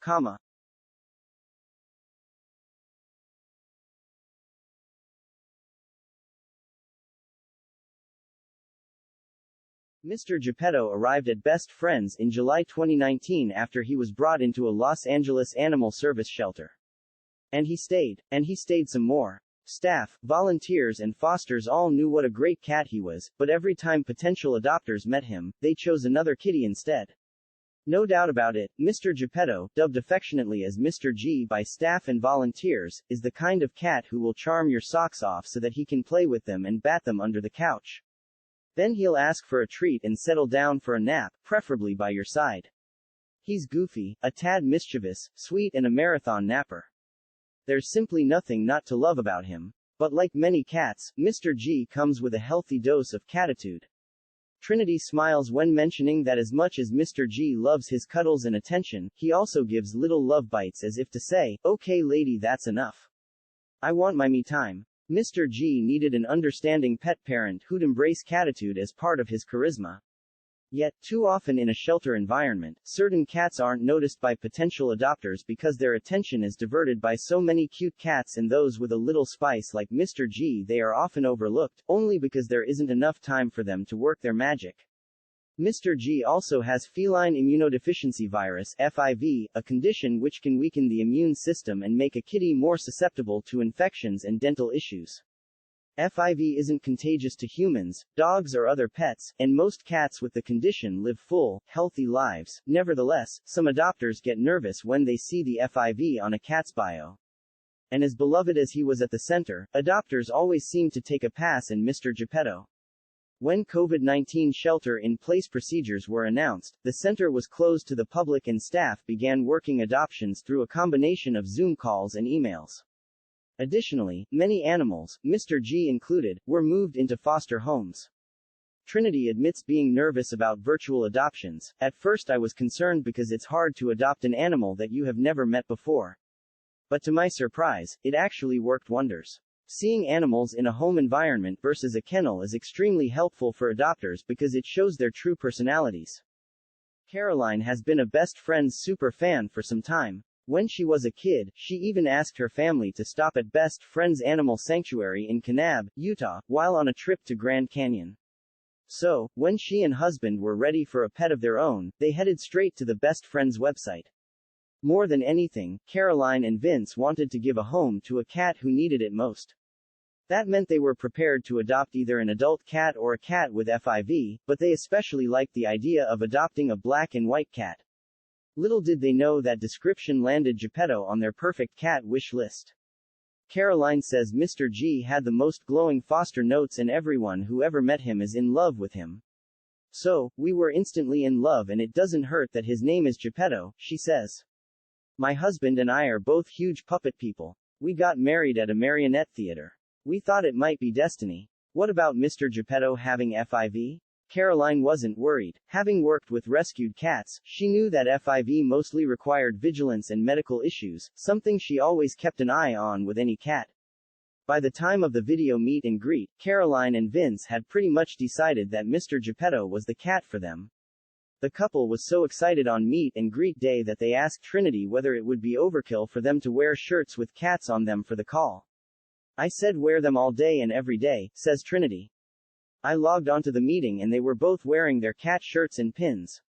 comma. Mr. Geppetto arrived at Best Friends in July 2019 after he was brought into a Los Angeles animal service shelter. And he stayed. And he stayed some more. Staff, volunteers and fosters all knew what a great cat he was, but every time potential adopters met him, they chose another kitty instead. No doubt about it, Mr. Geppetto, dubbed affectionately as Mr. G by staff and volunteers, is the kind of cat who will charm your socks off so that he can play with them and bat them under the couch. Then he'll ask for a treat and settle down for a nap, preferably by your side. He's goofy, a tad mischievous, sweet and a marathon napper. There's simply nothing not to love about him. But like many cats, Mr. G comes with a healthy dose of catitude. Trinity smiles when mentioning that as much as Mr. G loves his cuddles and attention, he also gives little love bites as if to say, "Okay lady, that's enough. I want my me time." Mr. G needed an understanding pet parent who'd embrace catitude as part of his charisma. Yet, too often in a shelter environment, certain cats aren't noticed by potential adopters because their attention is diverted by so many cute cats, and those with a little spice like Mr. G, they are often overlooked, only because there isn't enough time for them to work their magic. Mr. G also has feline immunodeficiency virus, FIV, a condition which can weaken the immune system and make a kitty more susceptible to infections and dental issues. FIV isn't contagious to humans, dogs or other pets, and most cats with the condition live full, healthy lives. Nevertheless, some adopters get nervous when they see the FIV on a cat's bio. And as beloved as he was at the center, adopters always seem to take a pass in Mr. Geppetto. When COVID-19 shelter-in-place procedures were announced, the center was closed to the public and staff began working adoptions through a combination of Zoom calls and emails. Additionally, many animals, Mr. G included, were moved into foster homes. Trinity admits being nervous about virtual adoptions. "At first I was concerned because it's hard to adopt an animal that you have never met before. But to my surprise, it actually worked wonders. Seeing animals in a home environment versus a kennel is extremely helpful for adopters because it shows their true personalities." Caroline has been a Best Friends super fan for some time. When she was a kid, she even asked her family to stop at Best Friends Animal Sanctuary in Kanab, Utah, while on a trip to Grand Canyon. So, when she and husband were ready for a pet of their own, they headed straight to the Best Friends website. More than anything, Caroline and Vince wanted to give a home to a cat who needed it most. That meant they were prepared to adopt either an adult cat or a cat with FIV, but they especially liked the idea of adopting a black and white cat. Little did they know that description landed Geppetto on their perfect cat wish list. Caroline says Mr. G had the most glowing foster notes and everyone who ever met him is in love with him. "So, we were instantly in love and it doesn't hurt that his name is Geppetto," she says. "My husband and I are both huge puppet people. We got married at a marionette theater. We thought it might be destiny." What about Mr. Geppetto having FIV? Caroline wasn't worried. Having worked with rescued cats, she knew that FIV mostly required vigilance and medical issues, something she always kept an eye on with any cat. By the time of the video meet and greet, Caroline and Vince had pretty much decided that Mr. Geppetto was the cat for them. The couple was so excited on meet and greet day that they asked Trinity whether it would be overkill for them to wear shirts with cats on them for the call. "I said wear them all day and every day," says Trinity. "I logged onto the meeting and they were both wearing their cat shirts and pins.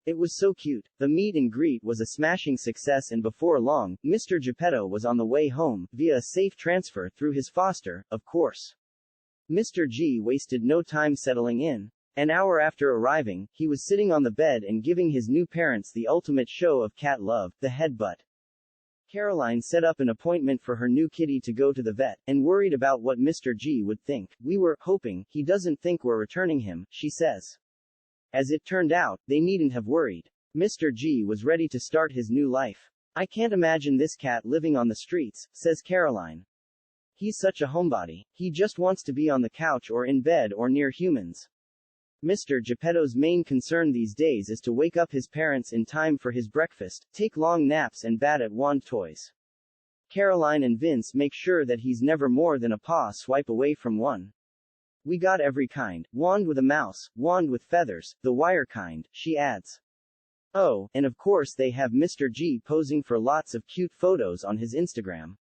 It was so cute." The meet and greet was a smashing success and before long, Mr. Geppetto was on the way home, via a safe transfer through his foster, of course. Mr. G wasted no time settling in. An hour after arriving, he was sitting on the bed and giving his new parents the ultimate show of cat love, the headbutt. Caroline set up an appointment for her new kitty to go to the vet, and worried about what Mr. G would think. "We were hoping he doesn't think we're returning him," she says. As it turned out, they needn't have worried. Mr. G was ready to start his new life. "I can't imagine this cat living on the streets," says Caroline. "He's such a homebody. He just wants to be on the couch or in bed or near humans." Mr. Geppetto's main concern these days is to wake up his parents in time for his breakfast, take long naps and bat at wand toys. Caroline and Vince make sure that he's never more than a paw swipe away from one. "We got every kind, wand with a mouse, wand with feathers, the wire kind," she adds. Oh, and of course they have Mr. G posing for lots of cute photos on his Instagram.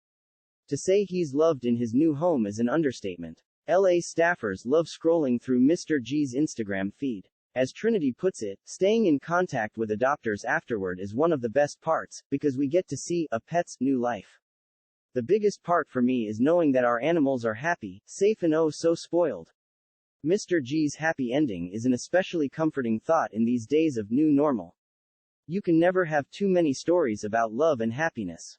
To say he's loved in his new home is an understatement. LA staffers love scrolling through Mr. G's Instagram feed. As Trinity puts it, staying in contact with adopters afterward is one of the best parts, because we get to see a pet's new life. The biggest part for me is knowing that our animals are happy, safe and oh so spoiled. Mr. G's happy ending is an especially comforting thought in these days of new normal. You can never have too many stories about love and happiness.